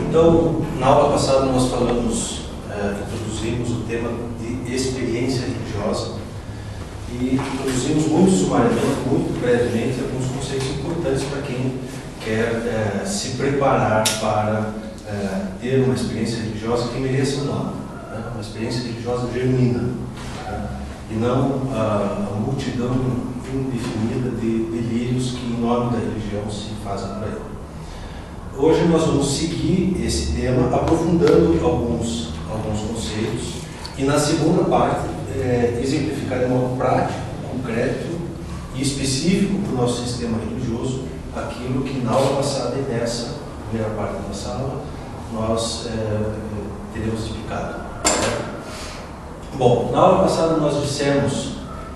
Então, na aula passada nós introduzimos o tema de experiência religiosa e introduzimos muito sumariamente, muito brevemente, alguns conceitos importantes para quem quer se preparar para ter uma experiência religiosa que mereça um nome, né? Uma experiência religiosa genuína, né? E não a multidão indefinida de delírios que, em nome da religião, se fazem por aí. Hoje nós vamos seguir esse tema aprofundando alguns conceitos e, na segunda parte, exemplificar de modo prático, concreto e específico para o nosso sistema religioso aquilo que na aula passada e nessa primeira parte da nossa aula nós teremos explicado. Bom, na aula passada nós dissemos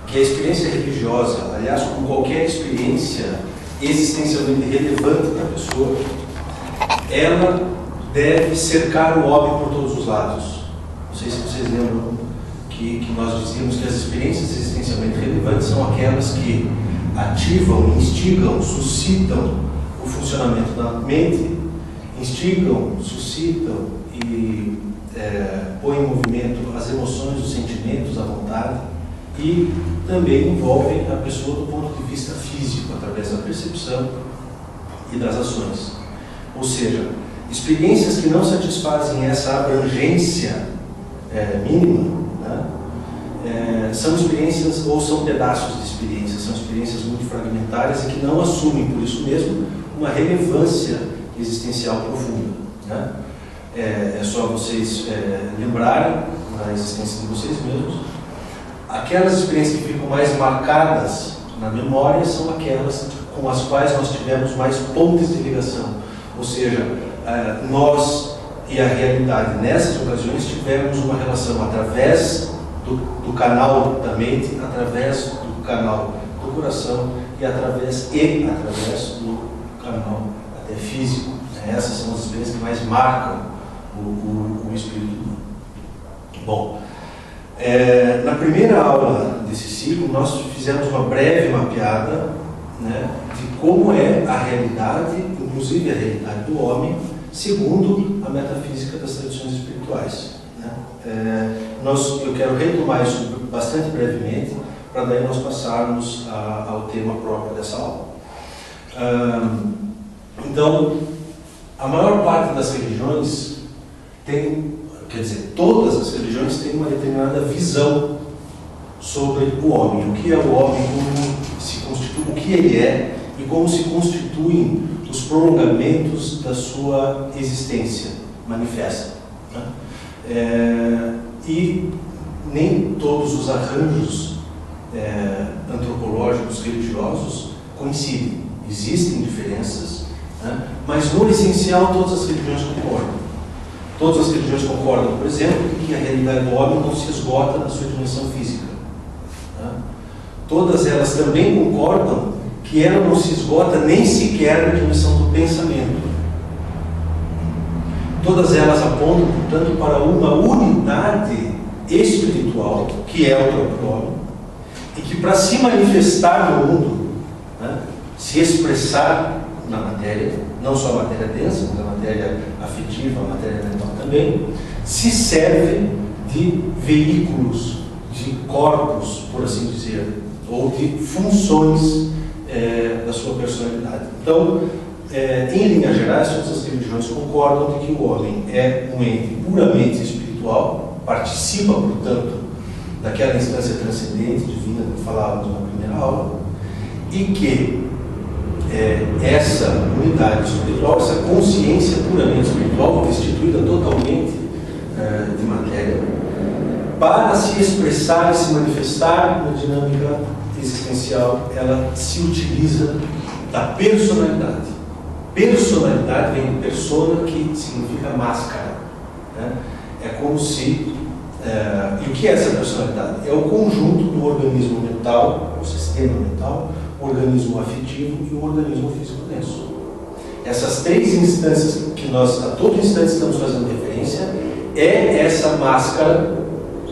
que a experiência religiosa, aliás, como qualquer experiência existencialmente relevante da pessoa, ela deve cercar o homem por todos os lados. Não sei se vocês lembram que nós dizíamos que as experiências existencialmente relevantes são aquelas que ativam, instigam, suscitam o funcionamento da mente, instigam, suscitam e põem em movimento as emoções, os sentimentos, a vontade e também envolvem a pessoa do ponto de vista físico, através da percepção e das ações. Ou seja, experiências que não satisfazem essa abrangência mínima, né, são experiências ou são pedaços de experiências, são experiências muito fragmentárias e que não assumem, por isso mesmo, uma relevância existencial profunda, né? É só vocês lembrarem da existência de vocês mesmos. Aquelas experiências que ficam mais marcadas na memória são aquelas com as quais nós tivemos mais pontos de ligação. Ou seja, nós e a realidade nessas ocasiões tivemos uma relação através do canal da mente, através do canal do coração e através do canal até físico. Essas são as experiências que mais marcam o espírito humano. Bom, na primeira aula desse ciclo nós fizemos uma breve mapeada, né, de como é a realidade, inclusive a realidade do homem, segundo a metafísica das tradições espirituais, né? Eu quero retomar isso bastante brevemente, para daí nós passarmos ao tema próprio dessa aula. Então, a maior parte das religiões todas as religiões têm uma determinada visão sobre o homem, o que é o homem, como se constitui, o que ele é e como se constituem os prolongamentos da sua existência manifesta, né? E nem todos os arranjos antropológicos, religiosos coincidem. Existem diferenças, né? Mas no essencial todas as religiões concordam. Todas as religiões concordam, por exemplo, que a realidade do homem não se esgota na sua dimensão física, né? Todas elas também concordam que ela não se esgota nem sequer na dimensão do pensamento. Todas elas apontam, portanto, para uma unidade espiritual, que é o próprio homem, e que para se manifestar no mundo, né, se expressar na matéria, não só a matéria densa, mas a matéria afetiva, a matéria mental também, se serve de veículos, de corpos, por assim dizer, ou de funções da sua personalidade. Então, em linhas gerais, todas as religiões concordam de que o homem é um ente puramente espiritual, participa, portanto, daquela instância transcendente, divina, que falávamos na primeira aula, e que essa unidade espiritual, essa consciência puramente espiritual, destituída totalmente de matéria, para se expressar e se manifestar na dinâmica existencial, ela se utiliza da personalidade. Personalidade vem de persona, que significa máscara, né? É como se... e o que é essa personalidade? É o conjunto do organismo mental, o sistema mental, o organismo afetivo e o organismo físico denso. Essas três instâncias que nós a todo instante estamos fazendo referência é essa máscara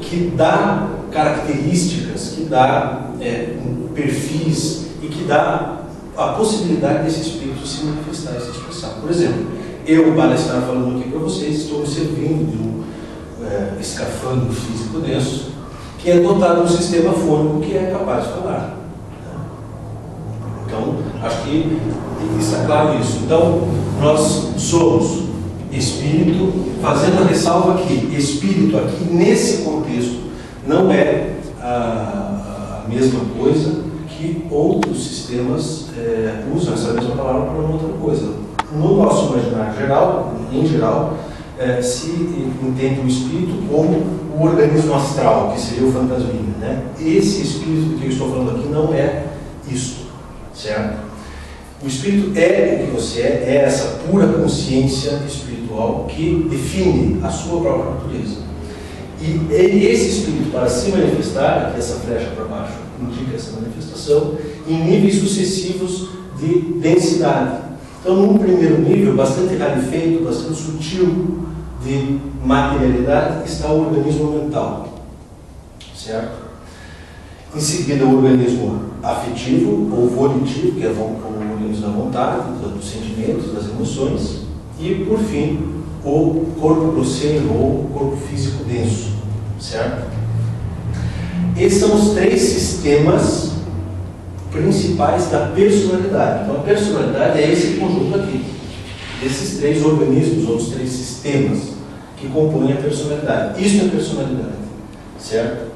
que dá características, que dá perfis e que dá a possibilidade desse espírito se manifestar e se expressar. Por exemplo, eu, para estar falando aqui para vocês, estou me servindo de um escafandro físico denso, que é dotado de um sistema fônico que é capaz de falar. Então, acho que está claro isso. Então, nós somos espírito, fazendo a ressalva que espírito aqui, nesse contexto, não é a mesma coisa que outros sistemas usam essa mesma palavra para uma outra coisa. No nosso imaginário geral, em geral, se entende o espírito como o organismo astral, que seria o fantasminha, né? Esse espírito que eu estou falando aqui não é isto, certo? O espírito é o que você é essa pura consciência espiritual que define a sua própria natureza. E esse espírito, para se manifestar, aqui essa flecha para baixo indica essa manifestação, em níveis sucessivos de densidade. Então, num primeiro nível, bastante rarefeito, bastante sutil de materialidade, está o organismo mental, certo? Em seguida, o organismo afetivo ou volitivo, que é o organismo da vontade, dos sentimentos, das emoções, e, por fim, o corpo grosseiro ou corpo físico denso, certo? Esses são os três sistemas principais da personalidade. Então, a personalidade é esse conjunto aqui, desses três organismos ou os três sistemas que compõem a personalidade. Isso é personalidade, certo?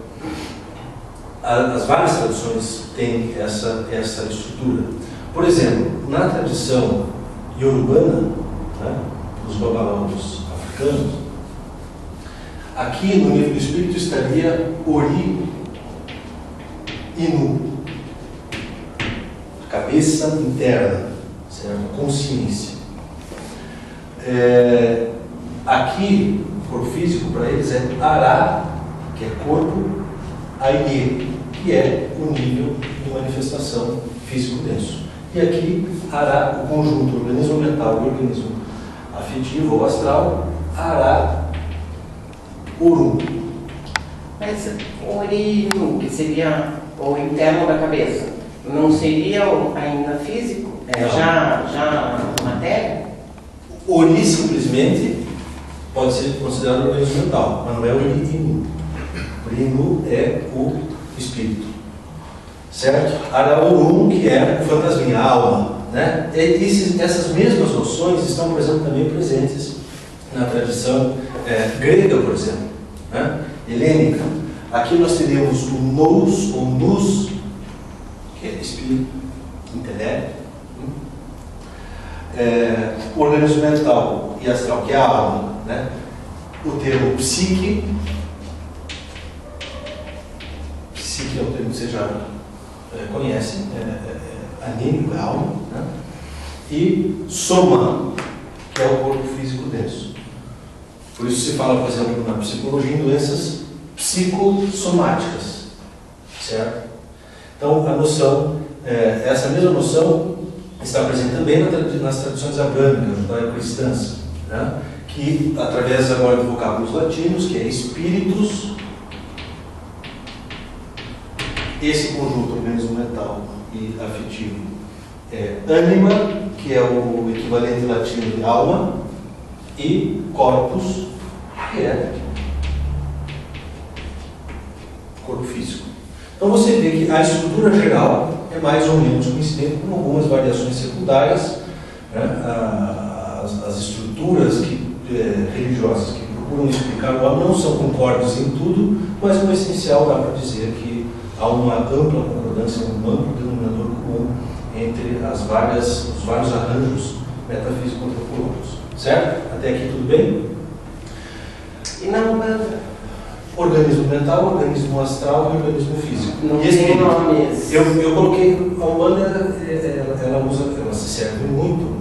As várias traduções têm essa estrutura. Por exemplo, na tradição iorubana, né, dos babalãos africanos, aqui no nível do espírito estaria Ori Inu, a cabeça interna, certo? Consciência. Aqui, o corpo físico para eles é Ará, que é corpo, Aie, que é o nível de manifestação físico denso. E aqui, Ará, o conjunto organismo mental e organismo afetivo ou astral, Ará, Urum. Mas o Orinu, que seria o interno da cabeça, não seria ainda físico? Já matéria? Ori simplesmente pode ser considerado organismo mental, mas não é o Inu. O Inu é o espírito, certo? Araurum, que é o fantasminha, a alma, né? Essas mesmas noções estão, por exemplo, também presentes na tradição grega, por exemplo, né? Helênica. Aqui nós teríamos o nous, ou nous, que é espírito, intelecto, o organismo mental e astral, que é a alma, né? O termo psique, psique é um termo que você já conhece, anímico, é alma, né? E soma, que é o corpo físico denso. Por isso se fala, por exemplo, na psicologia, em doenças psicossomáticas, certo? Então, a noção, essa mesma noção está presente também nas tradições abrâmicas, judaico-cristãs, né? Que, através agora de vocábulos latinos, que é espíritos, esse conjunto organismo mental e afetivo é ânima, que é o equivalente latino de alma, e corpus, que é corpo físico. Então você vê que a estrutura geral é mais ou menos coincidente, com algumas variações secundárias, né? As estruturas religiosas que procuram explicar o homem não são concordes em tudo, mas no essencial dá para dizer que há uma ampla concordância, um amplo denominador comum entre os vários arranjos metafísico-antropológicos. Certo? Até aqui tudo bem? E na Umbanda? Organismo mental, organismo astral e organismo físico. Não tem nomes. Eu coloquei, a Umbanda, ela se serve muito,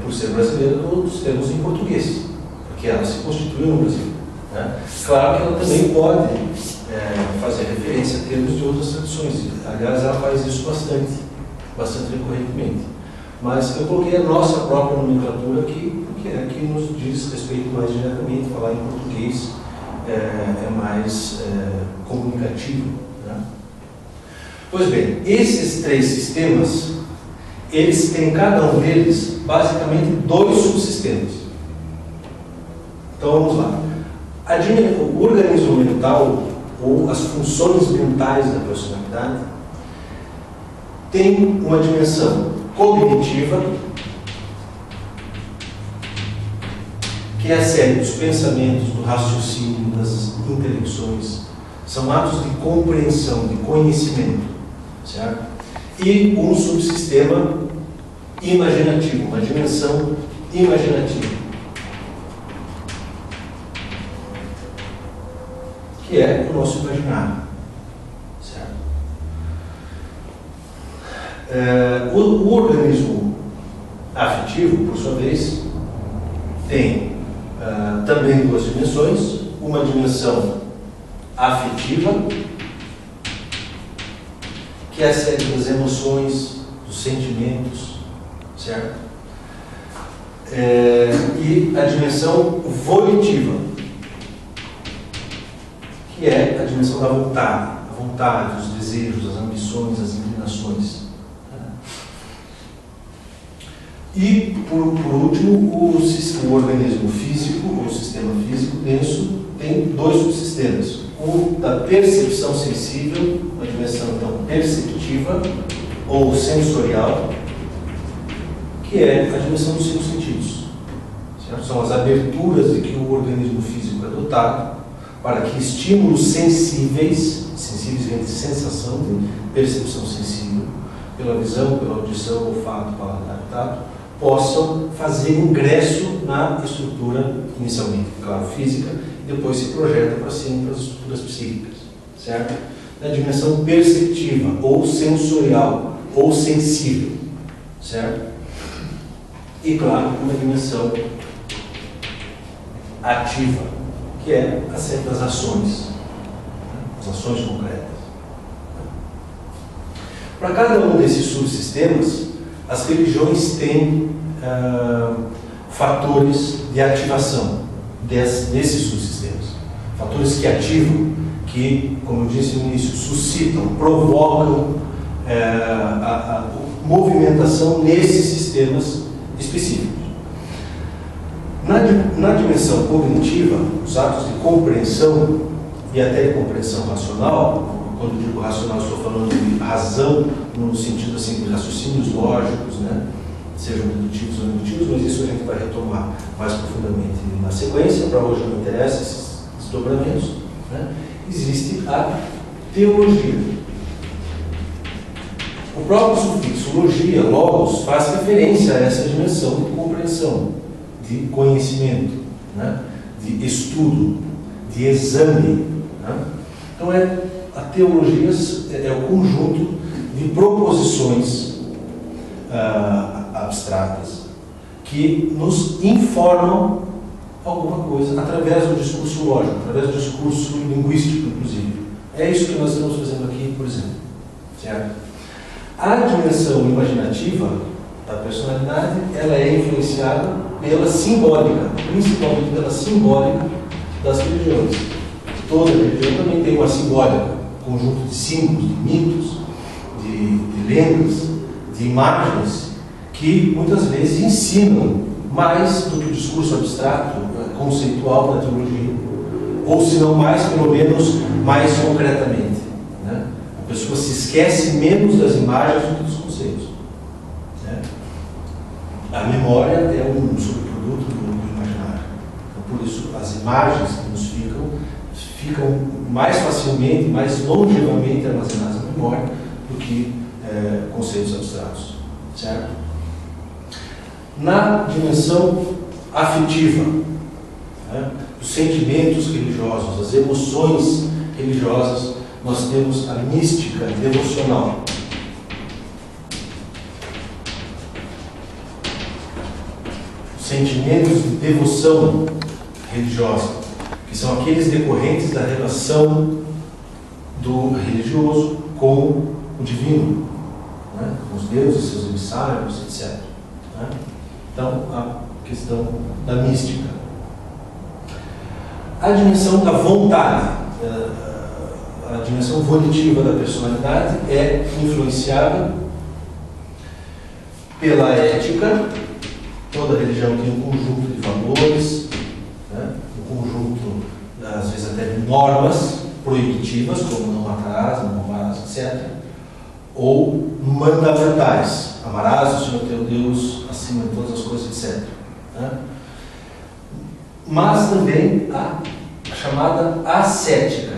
por ser brasileira, dos termos em português, porque ela se constituiu no Brasil, né? Claro que ela também pode fazer referência a termos de outras tradições. Aliás, ela faz isso bastante recorrentemente. Mas eu coloquei a nossa própria nomenclatura aqui, porque é que nos diz respeito mais diretamente. Falar em português é mais comunicativo, né? Pois bem, esses três sistemas, eles têm, cada um deles, basicamente 2 subsistemas. Então vamos lá. O organismo mental, ou as funções mentais da personalidade, tem uma dimensão cognitiva, que é a série dos pensamentos, do raciocínio, das intelecções, são atos de compreensão, de conhecimento, certo? E um subsistema imaginativo, uma dimensão imaginativa, que é o nosso imaginário, certo? O organismo afetivo, por sua vez, tem também 2 dimensões, uma dimensão afetiva, que é a série das emoções, dos sentimentos, certo? E a dimensão volitiva, que é a dimensão da vontade, a vontade, os desejos, as ambições, as inclinações. E, por último, o organismo físico, ou o sistema físico denso, tem 2 subsistemas. O da percepção sensível, uma dimensão então perceptiva ou sensorial, que é a dimensão dos 5 sentidos. Certo? São as aberturas de que o organismo físico é dotado para que estímulos sensíveis vem de sensação, de percepção sensível, pela visão, pela audição, olfato, paladar e tato, possam fazer ingresso na estrutura, inicialmente, claro, física, e depois se projeta para cima para as estruturas psíquicas, certo? Na dimensão perceptiva, ou sensorial, ou sensível, certo? E, claro, uma dimensão ativa, que é a série das ações, as ações concretas. Para cada um desses subsistemas, as religiões têm fatores de ativação desses subsistemas. Fatores que ativam, que, como eu disse no início, suscitam, provocam a movimentação nesses sistemas específicos. Na dimensão cognitiva, os atos de compreensão e até de compreensão racional, quando eu digo racional, estou falando de razão no sentido assim, de raciocínios lógicos, né? Sejam dedutivos ou indutivos, mas isso a gente vai retomar mais profundamente na sequência. Para hoje não interessa esses desdobramentos, né? Existe a teologia. O próprio sufixo logia, logos, faz referência a essa dimensão de compreensão, de conhecimento, né? De estudo, de exame, né? Então a teologia é o conjunto de proposições abstratas que nos informam alguma coisa através do discurso lógico, através do discurso linguístico, inclusive. É isso que nós estamos fazendo aqui, por exemplo, certo? A dimensão imaginativa da personalidade, ela é influenciada pela simbólica, principalmente pela simbólica das religiões. Toda religião também tem uma simbólica, um conjunto de símbolos, de mitos, de lendas, de imagens, que muitas vezes ensinam mais do que o discurso abstrato, conceitual da teologia, ou se não mais, pelo menos, mais concretamente, né? A pessoa se esquece menos das imagens do que dos conceitos, né? A memória é um subproduto do imaginário. Então, por isso, as imagens que nos ficam mais facilmente, mais longevamente armazenadas na memória do que conceitos abstratos, certo? Na dimensão afetiva, né, os sentimentos religiosos, as emoções religiosas, nós temos a mística devocional. Os sentimentos de devoção religiosa, que são aqueles decorrentes da relação do religioso com o divino, né, com os deuses, seus emissários, etc. Né? Então, a questão da mística. A dimensão da vontade, a dimensão volitiva da personalidade é influenciada pela ética. Toda religião tem um conjunto de valores, né? Um conjunto, às vezes até de normas proibitivas, como não matarás, não roubarás, etc. Ou mandamentais, amarás o Senhor teu Deus acima de todas as coisas, etc. Né? Mas também a chamada ascética.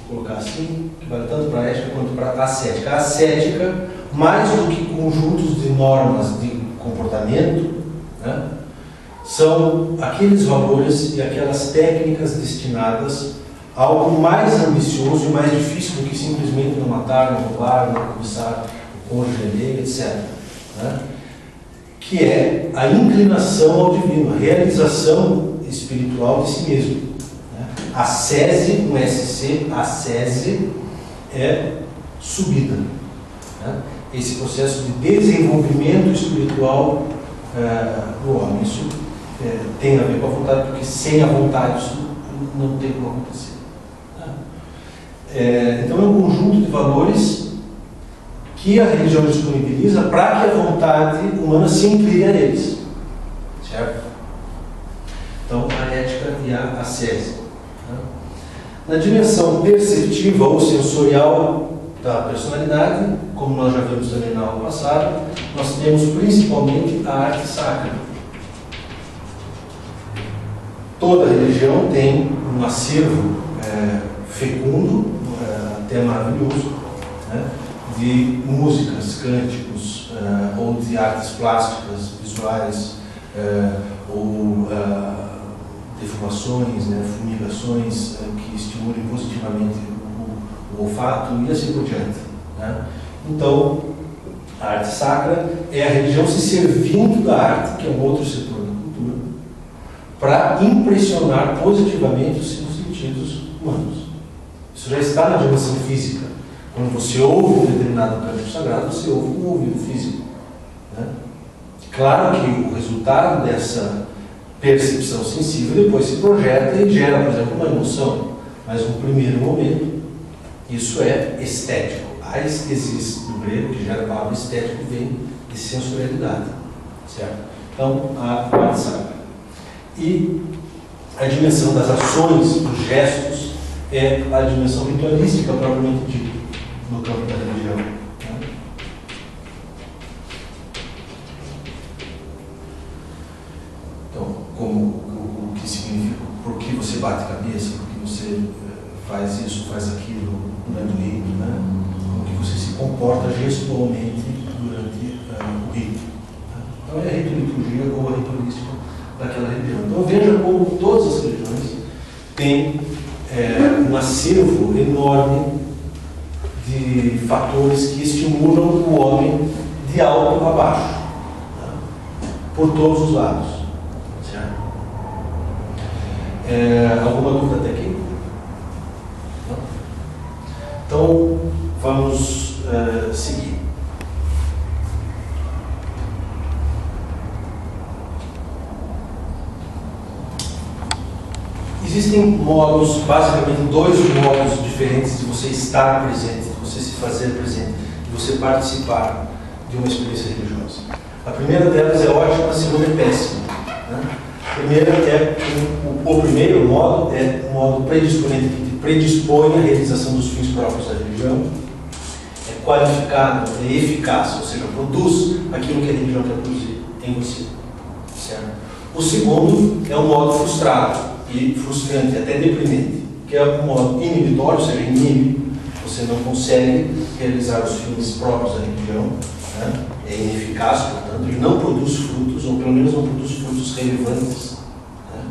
Vou colocar assim, que vale tanto para a ética quanto para a ascética. A ascética, mais do que conjuntos de normas de comportamento, né, são aqueles valores e aquelas técnicas destinadas a algo mais ambicioso e mais difícil do que simplesmente não matar, não roubar, não cobiçar o cônjuge alheio, etc. Né, que é a inclinação ao divino, a realização espiritual de si mesmo. Né. Ascese, com SC, ascese é subida. Né. Esse processo de desenvolvimento espiritual do homem. Isso tem a ver com a vontade, porque sem a vontade isso não tem como acontecer. Então é um conjunto de valores que a religião disponibiliza para que a vontade humana se incline a eles. Certo? Então, a ética e a ascese. Na dimensão perceptiva ou sensorial da personalidade, como nós já vimos também na aula passada, nós temos principalmente a arte sacra. Toda religião tem um acervo fecundo, até maravilhoso, né, de músicas, cânticos, ou de artes plásticas, visuais, ou defumações, né, fumigações que estimulem positivamente o olfato e assim por diante. Né? Então, a arte sacra é a religião se servindo da arte, que é um outro setor da cultura, para impressionar positivamente os seus sentidos humanos. Isso já está na dimensão física. Quando você ouve um determinado cântico sagrado, você ouve com o ouvido físico. Né? Claro que o resultado dessa percepção sensível depois se projeta e gera, por exemplo, uma emoção. Mas no primeiro momento, isso é estético. A estesis do grego, que gera a palavra estético, vem de sensorialidade. Certo? Então, a arte sacra. E a dimensão das ações, dos gestos, é a dimensão ritualística propriamente dita no campo da religião. Né? Então, como o que significa, por que você bate a cabeça, por que você faz isso, faz aquilo, não é do rito, né? Como que você se comporta gestualmente durante o rito. Né? Então é a rito-liturgia ou a ritualística daquela religião. Então veja como todas as religiões têm um acervo enorme de fatores que estimulam o homem de alto a baixo, né? Por todos os lados. Certo? Alguma dúvida até aqui? Não? Então, vamos seguir. Existem modos, basicamente dois modos diferentes de você estar presente, de você se fazer presente, de você participar de uma experiência religiosa. A primeira delas é ótima, a segunda é péssima. Né? O primeiro modo é um modo predisponente, que te predispõe à realização dos fins próprios da religião, é qualificado, é eficaz, ou seja, produz aquilo que a religião quer produzir em você. Certo? O segundo é um modo frustrado e frustrante, até deprimente, que é um modo inibitório, ou seja, inibe, você não consegue realizar os fins próprios da religião, né? É ineficaz, portanto, ele não produz frutos, ou pelo menos não produz frutos relevantes. Né?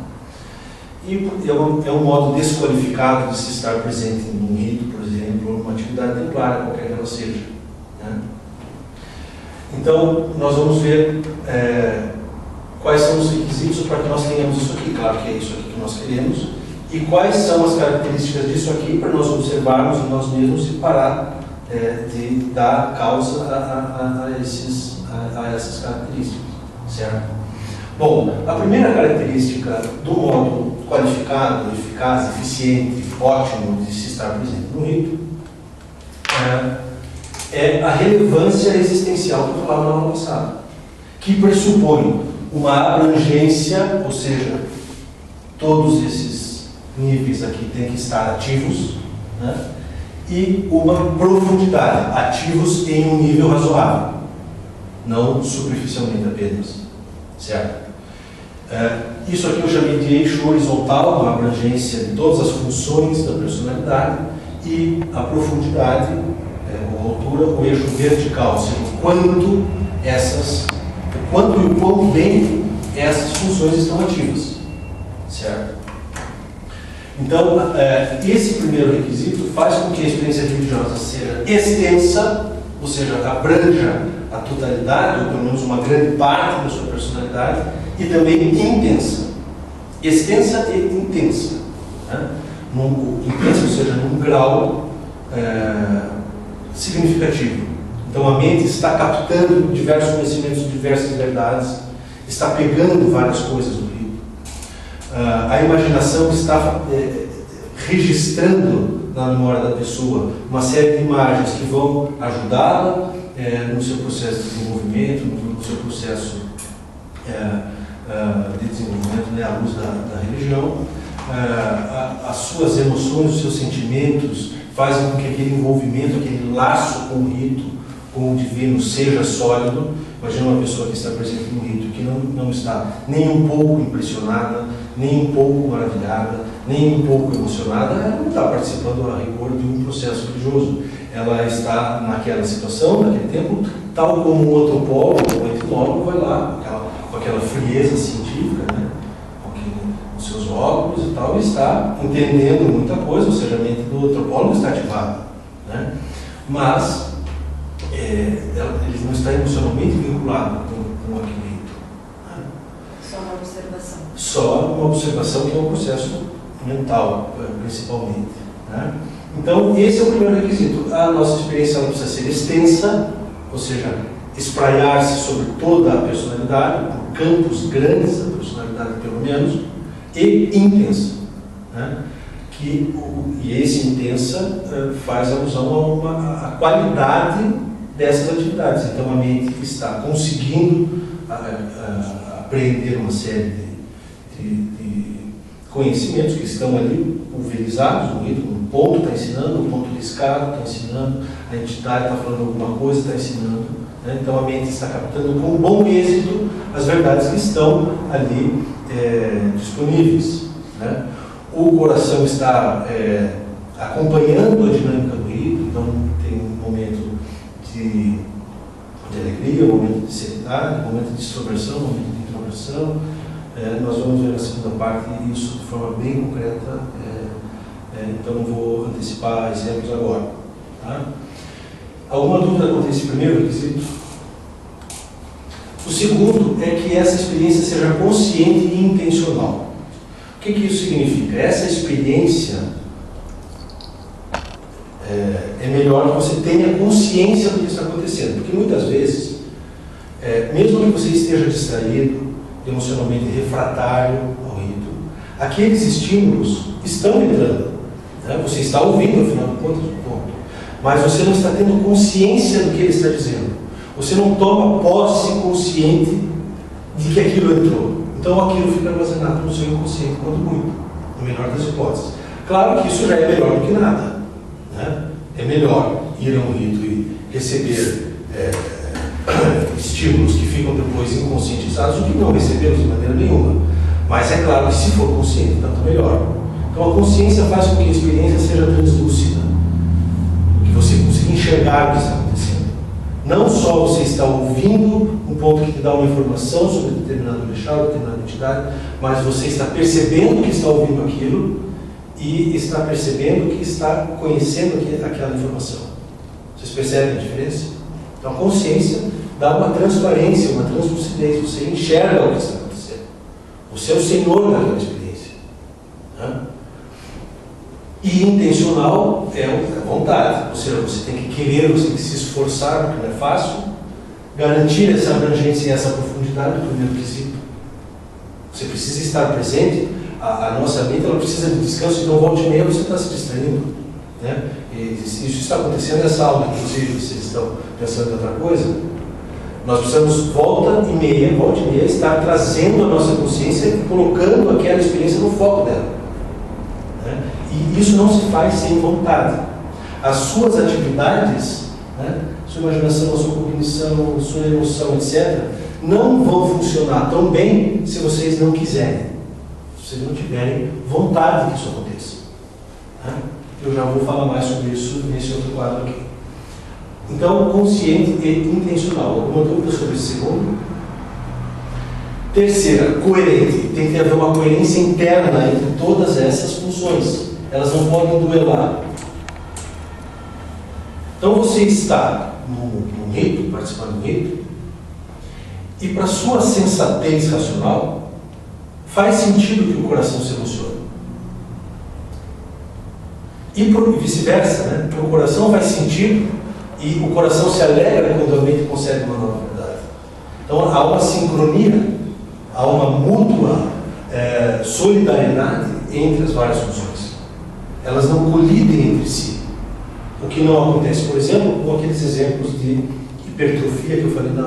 E é um modo desqualificado de se estar presente num rito, por exemplo, ou numa atividade templária, qualquer que ela seja. Né? Então, nós vamos ver quais são os requisitos para que nós tenhamos isso aqui. Claro que é isso aqui que nós queremos. E quais são as características disso aqui para nós observarmos em nós mesmos e parar de dar causa a essas características. Certo? Bom, a primeira característica do modo qualificado, eficaz, eficiente, ótimo de se estar presente no rito é a relevância existencial que eu falava na aula passada, que pressupõe uma abrangência, ou seja, todos esses níveis aqui têm que estar ativos, né? E uma profundidade, ativos em um nível razoável, não superficialmente apenas, certo? Isso aqui eu chamei de eixo horizontal, uma abrangência de todas as funções da personalidade, e a profundidade, ou altura, o eixo vertical, ou seja, quanto e o quão bem essas funções estão ativas, certo? Então, esse primeiro requisito faz com que a experiência religiosa seja extensa, ou seja, abranja a totalidade, ou pelo menos uma grande parte da sua personalidade, e também intensa. Extensa e intensa. Né? Intensa, ou seja, num grau significativo. Então a mente está captando diversos conhecimentos, diversas verdades, está pegando várias coisas do rito. A imaginação está registrando na memória da pessoa uma série de imagens que vão ajudá-la no seu processo de desenvolvimento, no seu processo de desenvolvimento, né, à luz da religião. As suas emoções, os seus sentimentos fazem com que aquele envolvimento, aquele laço com o rito, com o divino, seja sólido. Imagina uma pessoa que está presente no rito que não está nem um pouco impressionada, nem um pouco maravilhada, nem um pouco emocionada, ela não está participando a rigor de um processo religioso. Ela está naquela situação, naquele tempo, tal como um antropólogo, um etnólogo vai lá, com aquela frieza científica, né? Com os seus óculos e tal, e está entendendo muita coisa, ou seja, a mente do antropólogo está ativada, né? Mas ele não está emocionalmente vinculado com aquele rito. Né? Só uma observação. Só uma observação, que é um processo mental, principalmente. Né? Então, esse é o primeiro requisito. A nossa experiência ela precisa ser extensa, ou seja, espraiar-se sobre toda a personalidade, por campos grandes da personalidade, pelo menos, e intensa. Né? E esse intensa faz alusão a qualidade dessas atividades. Então, a mente está conseguindo aprender uma série de conhecimentos que estão ali pulverizados no rito. Um ponto está ensinando, um ponto riscado está ensinando, a entidade está falando alguma coisa, está ensinando. Né? Então, a mente está captando com bom êxito as verdades que estão ali disponíveis. Né? O coração está acompanhando a dinâmica do rito, então tem um momento de alegria, um momento de seriedade, um momento de extroversão, um momento de introversão. Nós vamos ver na segunda parte isso de forma bem concreta, então não vou antecipar exemplos agora. Tá? Alguma dúvida quanto a esse primeiro requisito? O segundo é que essa experiência seja consciente e intencional. O que isso significa? Essa experiência é melhor que você tenha consciência do que está acontecendo, porque muitas vezes, mesmo que você esteja distraído, emocionalmente refratário ao rito, aqueles estímulos estão entrando, né? Você está ouvindo, afinal de contas, o ponto, mas você não está tendo consciência do que ele está dizendo, você não toma posse consciente de que aquilo entrou. Então aquilo fica armazenado no seu inconsciente, quando muito, no melhor das hipóteses. Claro que isso já é melhor do que nada. Né? É melhor ir a um rito e receber estímulos que ficam depois inconscientizados do que não recebê-los de maneira nenhuma. Mas é claro que se for consciente, tanto melhor. Então a consciência faz com que a experiência seja translúcida, que você consiga enxergar o que está acontecendo. Não só você está ouvindo um ponto que te dá uma informação sobre determinado orixá, determinada entidade, mas você está percebendo que está ouvindo aquilo e está percebendo que está conhecendo aquela informação. Vocês percebem a diferença? Então a consciência dá uma transparência, uma translucidez, você enxerga o que está acontecendo. Você é o senhor daquela experiência. Né? E intencional é a vontade, ou seja, você tem que querer, você tem que se esforçar, porque não é fácil, garantir essa abrangência e essa profundidade do primeiro requisito. Você precisa estar presente, a nossa mente ela precisa de descanso, então volte e meia você está se distraindo. né? Isso está acontecendo nessa aula, inclusive, vocês estão pensando em outra coisa. Nós precisamos, volta e meia, estar trazendo a nossa consciência e colocando aquela experiência no foco dela, né? E isso não se faz sem vontade. As suas atividades, né, sua imaginação, sua cognição, sua emoção, etc., não vão funcionar tão bem se vocês não quiserem, se vocês não tiverem vontade de que isso aconteça, né? Eu já vou falar mais sobre isso nesse outro quadro aqui. Então, consciente e intencional. Alguma dúvida sobre esse segundo? Terceira, coerente. Tem que haver uma coerência interna entre todas essas funções. Elas não podem duelar. Então, você está num rito, participando do rito, e para sua sensatez racional, faz sentido que o coração se emocione. E vice-versa, né? Porque o coração faz sentido e o coração se alegra quando a mente consegue uma nova verdade. Então há uma sincronia, há uma mútua solidariedade entre as várias funções. Elas não colidem entre si. O que não acontece, por exemplo, com aqueles exemplos de hipertrofia que eu falei na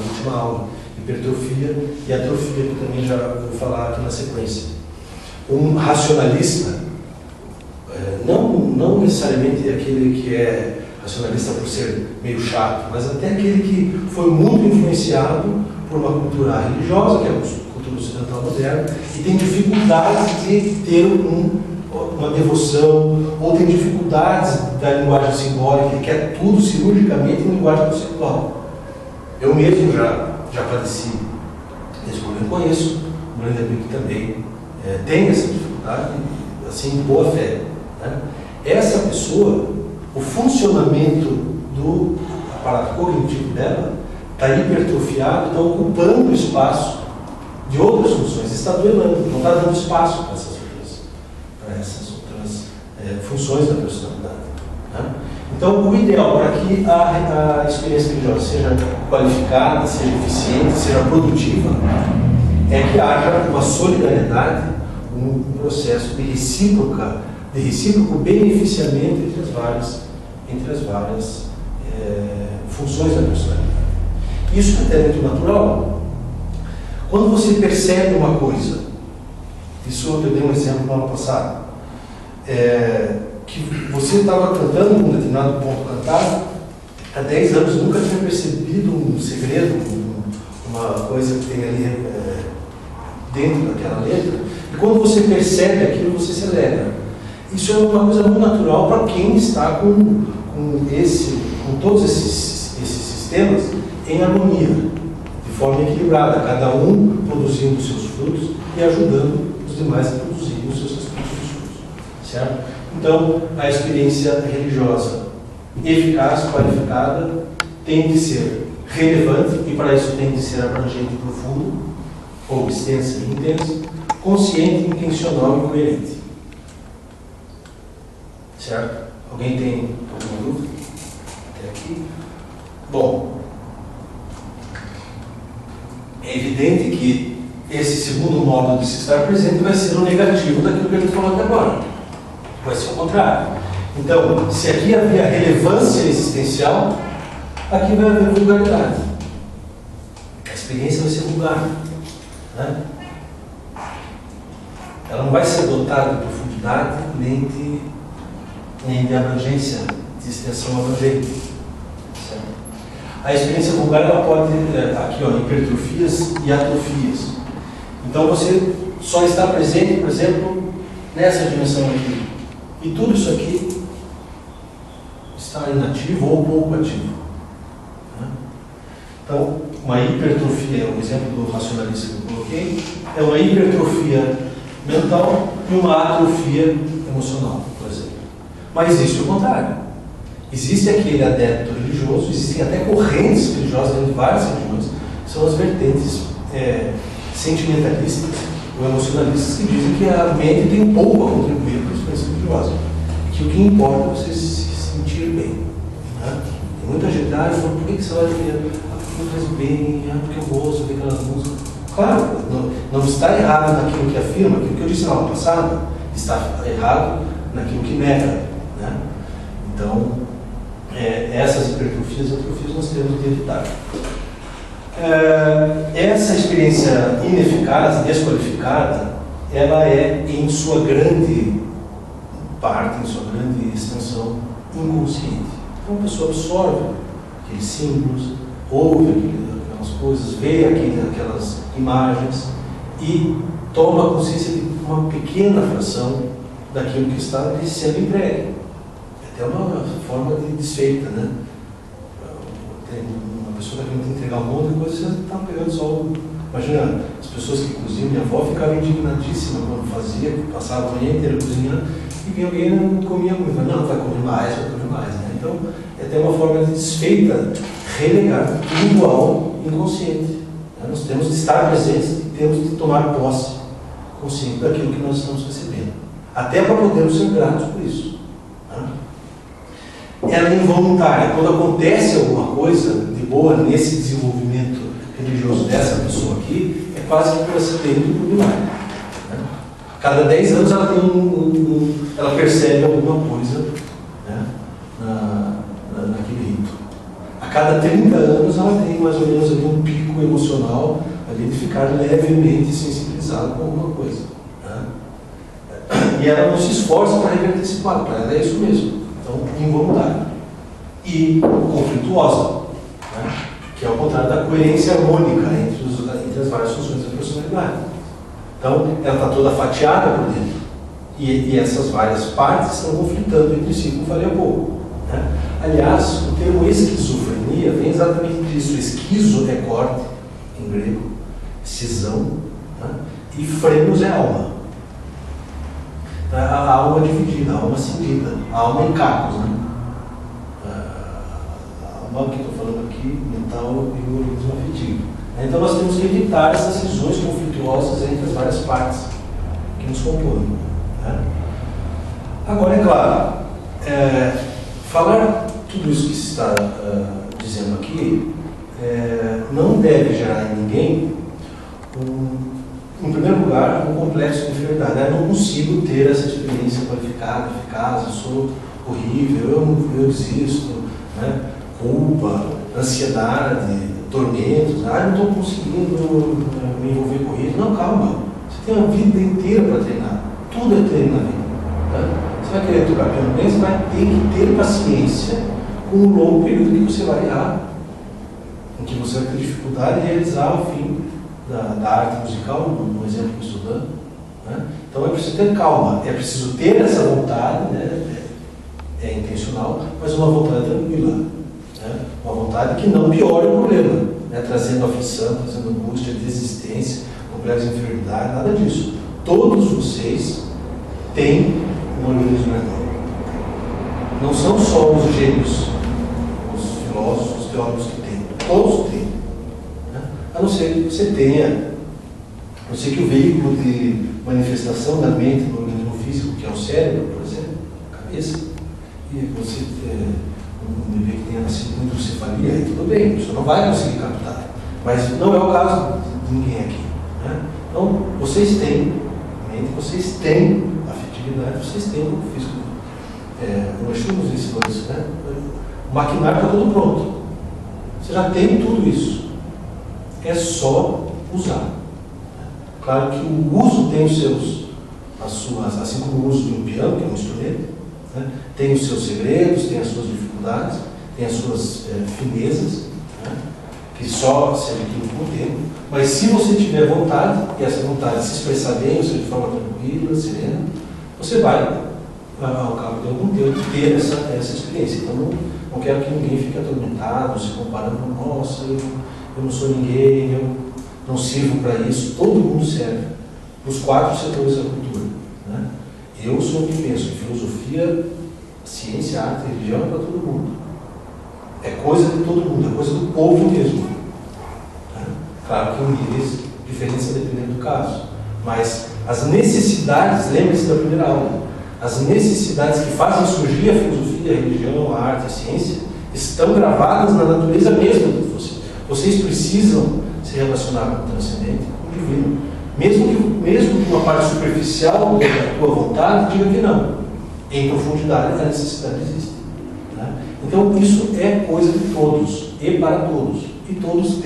última aula. Hipertrofia e atrofia, que também já vou falar aqui na sequência. Um racionalista, não necessariamente aquele que é racionalista por ser meio chato, mas até aquele que foi muito influenciado por uma cultura religiosa, que é a cultura ocidental moderna, e tem dificuldades de ter uma devoção, ou tem dificuldades da linguagem simbólica, ele quer tudo cirurgicamente em linguagem conceitual. Eu mesmo já padeci desse problema, conheço um grande amigo que também tem essa dificuldade, assim, de boa fé, né? Essa pessoa, o funcionamento do aparato cognitivo dela está hipertrofiado, está ocupando o espaço de outras funções, está duelando, não está dando espaço para essas outras funções da personalidade, né? Então, o ideal para que a experiência religiosa seja qualificada, seja eficiente, seja produtiva, é que haja uma solidariedade, um processo de recíproco beneficiamento entre as várias funções da personalidade. Isso é até muito natural. Quando você percebe uma coisa, isso eu dei um exemplo no ano passado, que você estava cantando um determinado ponto cantado, há 10 anos nunca tinha percebido um segredo, uma coisa que tem ali dentro daquela letra, e quando você percebe aquilo, você se alegra. Isso é uma coisa muito natural para quem está com todos esses sistemas em harmonia, de forma equilibrada, cada um produzindo os seus frutos e ajudando os demais a produzirem os seus respectivos frutos, certo? Então, a experiência religiosa eficaz, qualificada, tem de ser relevante, e para isso tem de ser abrangente e profunda, ou extensa e intensa, consciente, intencional e coerente. Certo? Alguém tem alguma dúvida? Até aqui? Bom, é evidente que esse segundo modo de se estar presente vai ser o negativo daquilo que a gente falou até agora. Vai ser o contrário. Então, se aqui havia relevância existencial, aqui vai haver vulgaridade. A experiência vai ser vulgar, né? Ela não vai ser dotada de profundidade nem de abrangência, de extensão abrangente. Certo? A experiência vulgar, ela pode aqui, hipertrofias e atrofias. Então você só está presente, por exemplo, nessa dimensão aqui. E tudo isso aqui está inativo ou pouco ativo, né? Então, uma hipertrofia, o exemplo do racionalista que eu coloquei, é uma hipertrofia mental e uma atrofia emocional, por exemplo. Mas existe o contrário. Existe aquele adepto religioso, existem até correntes religiosas dentro de várias religiões, que são as vertentes sentimentalistas ou emocionalistas, que dizem que a mente tem pouco a contribuir para a experiência religiosa, que o que importa é você se sentir bem, né? Tem muita gente que fala, por que você vai ver? Porque faz bem, porque eu gosto de aquelas músicas. Claro, não está errado naquilo que afirma, aquilo que eu disse na aula passada, está errado naquilo que nega, né? Então, essas hipertrofias e atrofias nós temos de evitar. Essa experiência ineficaz, desqualificada, ela é, em sua grande parte, em sua grande extensão, inconsciente. Então a pessoa absorve aqueles símbolos, ouve aquelas coisas, vê aquelas imagens e toma consciência de uma pequena fração daquilo que está sendo entregue. É até uma forma de desfeita, né? Tem uma pessoa que está querendo entregar um monte de coisa, você está pegando só o... Imagina, as pessoas que cozinham, minha avó ficava indignadíssima quando fazia, passava a manhã inteira cozinhando, e vinha alguém não comia muito. Não, vai comer mais, né? Então, é até uma forma de desfeita, relegar tudo ao inconsciente. Nós temos de estar presentes e temos de tomar posse consciente daquilo que nós estamos recebendo. Até para podermos ser gratos por isso. Ela é involuntária. Quando acontece alguma coisa de boa nesse desenvolvimento religioso dessa pessoa aqui, é quase que por acidente e por milagre. Cada 10 anos ela tem ela percebe alguma coisa, né, naquele rito. A cada 30 anos ela tem mais ou menos ali um pico emocional ali de ficar levemente sensibilizado com alguma coisa. Né? E ela não se esforça para reverter esse quadro, para ela é isso mesmo. Então, involuntária. E conflituosa, né? Que é o contrário da coerência harmônica entre as várias funções da personalidade. Então, ela está toda fatiada por dentro. E essas várias partes estão conflitando entre si, como falei há pouco. Né? Aliás, o termo esquizofrenia vem exatamente disso. Esquizo é corte, em grego, cisão, né? E fremos é alma. A alma dividida, a alma cindida, a alma em cacos. Né? A alma que estou falando aqui, mental e o organismo afetivo. Então nós temos que evitar essas cisões conflituosas entre as várias partes que nos compõem. Né? Agora, é claro, falar tudo isso que se está dizendo aqui não deve gerar em ninguém, em primeiro lugar, um complexo de inferioridade. Eu não consigo ter essa experiência qualificada, eficaz, eu sou horrível, eu desisto, né? Culpa, ansiedade, tormentos, não estou conseguindo me envolver com isso. Não, calma, você tem uma vida inteira para treinar, tudo é treino na vida. Né? Você vai querer tocar piano bem, você vai ter que ter paciência com um longo período que você vai errar, em que você vai ter dificuldade de realizar o fim da arte musical, no exemplo que eu estou dando. Né? Então é preciso ter calma, é preciso ter essa vontade, né? É intencional, mas uma vontade tranquila. Né? Uma vontade que não piore o problema, né? Trazendo aflição, trazendo angústia, desistência, complexo de inferioridade, nada disso. Todos vocês têm um organismo mental. Não são só os gênios, os filósofos, os teólogos que têm. Todos têm. Né? A não ser que você tenha, a não ser que o veículo de manifestação da mente no organismo físico, que é o cérebro, por exemplo, a cabeça, e você um bebê que tenha nascido com hidrocefalia, aí tudo bem, você não vai conseguir captar. Mas não é o caso de ninguém aqui. Né? Então, vocês têm mente, vocês têm afetividade, vocês têm o físico. Nós chamamos isso, né? O maquinário está tudo pronto. Você já tem tudo isso. É só usar. Claro que o uso tem os seus, assim como o uso de um piano, que é um instrumento, né? Tem os seus segredos, tem as suas dificuldades, tem as suas finezas, né? Que só se adquirem com o tempo. Mas se você tiver vontade, e essa vontade se expressar bem, ou seja, de forma tranquila, serena, você vai, ao cabo de algum tempo, ter essa experiência. Então não quero que ninguém fique atormentado, se comparando com, nossa, eu não sou ninguém, eu não sirvo para isso. Todo mundo serve nos 4 setores da cultura. Né? Eu sou o que penso, filosofia, ciência, arte, religião é para todo mundo. É coisa de todo mundo, é coisa do povo mesmo. Né? Claro que em níveis diferentes dependendo do caso. Mas as necessidades, lembre-se da primeira aula, as necessidades que fazem surgir a filosofia, a religião, a arte, a ciência, estão gravadas na natureza mesma de vocês. Vocês precisam se relacionar com o transcendente, com o divino. Mesmo que uma parte superficial da tua vontade diga que não. Em profundidade, a necessidade existe. Né? Então, isso é coisa de todos e para todos. E todos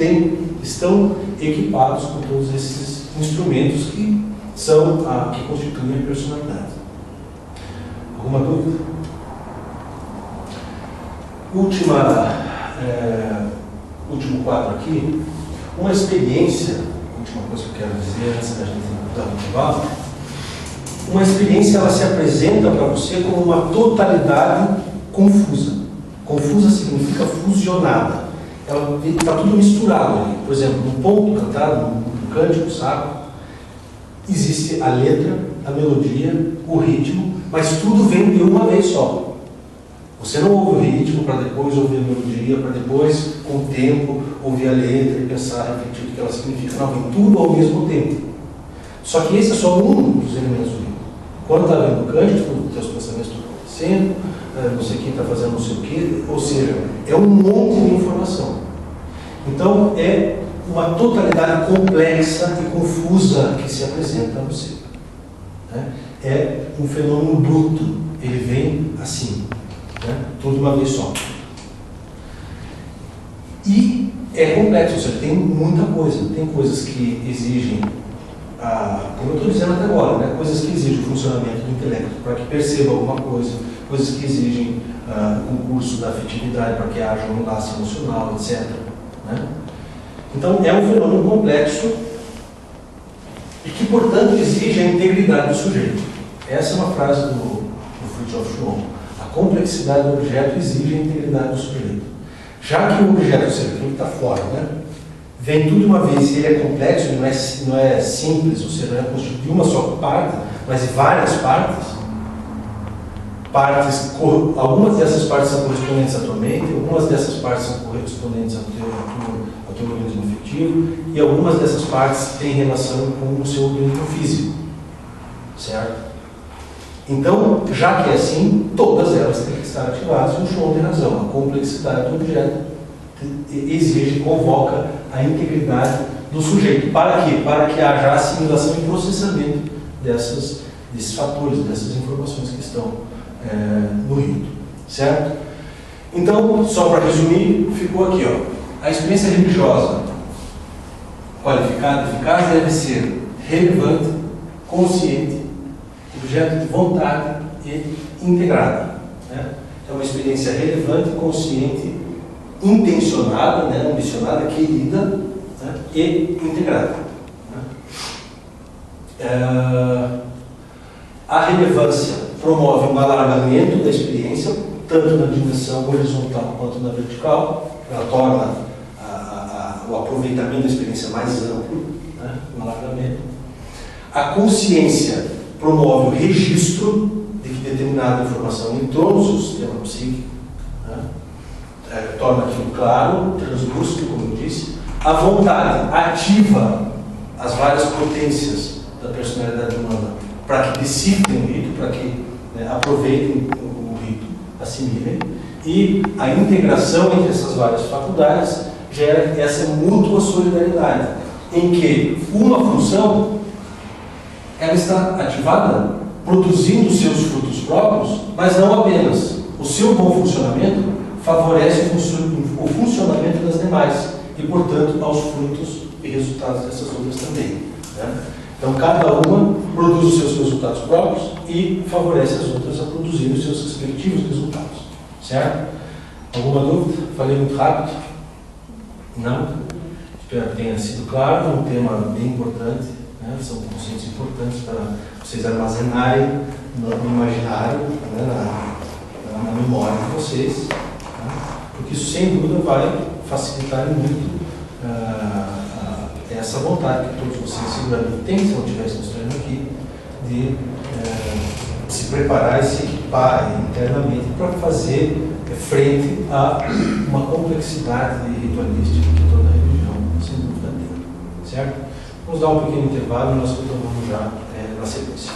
estão equipados com todos esses instrumentos que constituem a personalidade. Alguma dúvida? Último quadro aqui. Uma experiência, última coisa que eu quero dizer antes da gente dar um intervalo. Uma experiência, ela se apresenta para você como uma totalidade confusa. Confusa significa fusionada. Ela está tudo misturado ali. Por exemplo, no ponto cantado, no cântico sacro, existe a letra, a melodia, o ritmo, mas tudo vem de uma vez só. Você não ouve o ritmo para depois ouvir a melodia, para depois, com o tempo, ouvir a letra e pensar, refletir o que ela significa. Não, vem tudo ao mesmo tempo. Só que esse é só um dos elementos do ritmo. Quando está vendo o cântico, os teus pensamentos estão acontecendo, não sei quem está fazendo não sei o quê, ou seja, é um monte de informação. Então, é uma totalidade complexa e confusa que se apresenta a você. Né? É um fenômeno bruto, ele vem assim, né? Tudo de uma vez só. E é complexo, ou seja, tem muita coisa. Tem coisas que exigem, como eu estou dizendo até agora, né? Coisas que exigem o funcionamento do intelecto para que perceba alguma coisa, coisas que exigem o concurso da afetividade para que haja um laço emocional, etc. Né? Então, é um fenômeno complexo e que, portanto, exige a integridade do sujeito. Essa é uma frase do Fritjof Schumann. A complexidade do objeto exige a integridade do sujeito. Já que o objeto, ou seja, aquilo que está fora, né, vem tudo de uma vez e ele é complexo, ele não é simples, ou seja, não é constituído de uma só parte, mas de várias partes, algumas dessas partes são correspondentes à tua mente, algumas dessas partes são correspondentes ao teu organismo afetivo, e algumas dessas partes têm relação com o seu organismo físico. Certo? Então, já que é assim, todas elas têm que estar ativadas, e o Schumann tem razão. A complexidade do objeto exige, convoca a integridade do sujeito. Para quê? Para que haja assimilação e processamento desses fatores, dessas informações que estão no rito. Certo? Então, só para resumir, ficou aqui, ó. A experiência religiosa qualificada, eficaz, deve ser relevante, consciente, objeto de vontade e integrada. Né? É uma experiência relevante, consciente, intencionada, né? Ambicionada, querida, né? E integrada. Né? A relevância promove um alargamento da experiência, tanto na dimensão horizontal quanto na vertical. Ela torna o aproveitamento da experiência mais amplo, né? Um alargamento. A consciência promove o registro de que determinada informação entrou no seu sistema psíquico, né? Torna aquilo claro, translúcido, como eu disse. A vontade ativa as várias potências da personalidade humana para que decifrem o rito, para que aproveitem o rito, assimilem. E a integração entre essas várias faculdades gera essa mútua solidariedade, em que uma função ela está ativada, produzindo seus frutos próprios, mas não apenas. O seu bom funcionamento favorece o funcionamento das demais e, portanto, aos frutos e resultados dessas outras também. Né? Então, cada uma produz os seus resultados próprios e favorece as outras a produzir os seus respectivos resultados. Certo? Alguma dúvida? Falei muito rápido? Não? Espero que tenha sido claro. Um tema bem importante. Né? São conceitos importantes para vocês armazenarem no imaginário, né? na memória de vocês, né? Porque isso, sem dúvida, vai facilitar muito essa vontade que todos vocês seguramente têm, se não estivessem estudando aqui, de se preparar e se equipar internamente para fazer frente a uma complexidade ritualística que toda religião, sem dúvida, tem. Certo? Vamos dar um pequeno intervalo e nós continuamos já na sequência.